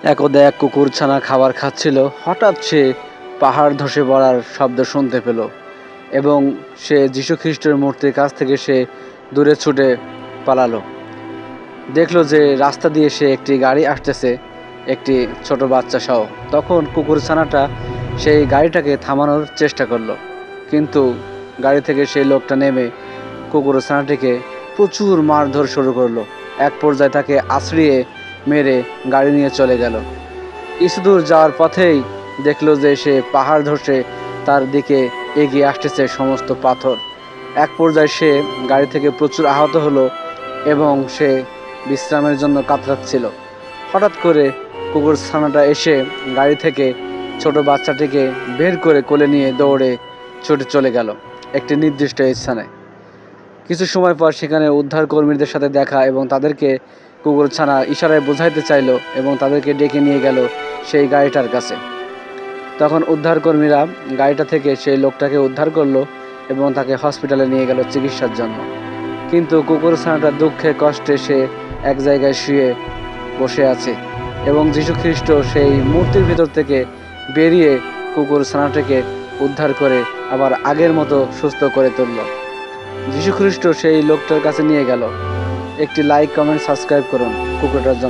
একদা এক কুকুরছানা খাবার খাচ্ছিল। হঠাৎ সে পাহাড় ধসে পড়ার শব্দ শুনতে পেল এবং সে যীশুখ্রিস্টের মূর্তির কাছ থেকে সে দূরে ছুটে পালালো। দেখলো যে রাস্তা দিয়ে সে একটি গাড়ি আসতেছে, একটি ছোট বাচ্চা সহ। তখন কুকুরছানাটা সেই গাড়িটাকে থামানোর চেষ্টা করলো, কিন্তু গাড়ি থেকে সেই লোকটা নেমে কুকুরছানাটিকে প্রচুর মারধর শুরু করলো। এক পর্যায়ে তাকে আছড়িয়ে মেরে গাড়ি নিয়ে চলে গেল। কিছু দূর যাওয়ার পথেই দেখলো যে সে পাহাড় ধসে তার দিকে এগিয়ে আসতেছে সমস্ত পাথর। এক পর্যায়ে সে গাড়ি থেকে প্রচুর আহত হলো এবং সে বিশ্রামের জন্য কাতরাচ্ছিল। হঠাৎ করে কুকুরছানাটা এসে গাড়ি থেকে ছোট বাচ্চাটিকে বের করে কোলে নিয়ে দৌড়ে ছুটে চলে গেল একটি নির্দিষ্ট স্থানে। কিছু সময় পর সেখানে উদ্ধার কর্মীদের সাথে দেখা এবং তাদেরকে কুকুরছানা ইশারায় বোঝাইতে চাইলো এবং তাদেরকে ডেকে নিয়ে গেল সেই গাড়িটার কাছে। তখন উদ্ধারকর্মীরা গাড়িটা থেকে সেই লোকটাকে উদ্ধার করলো এবং তাকে হসপিটালে নিয়ে গেল চিকিৎসার জন্য। কিন্তু কুকুরছানাটা দুঃখে কষ্টে সে এক জায়গায় শুয়ে বসে আছে এবং যীশুখ্রিস্ট সেই মূর্তির ভিতর থেকে বেরিয়ে কুকুরছানাটাকে উদ্ধার করে আবার আগের মতো সুস্থ করে তুলল। যীশুখ্রিস্ট সেই লোকটার কাছে নিয়ে গেল। একটি লাইক, কমেন্ট, সাবস্ক্রাইব করুন কুকুরটার জন্য।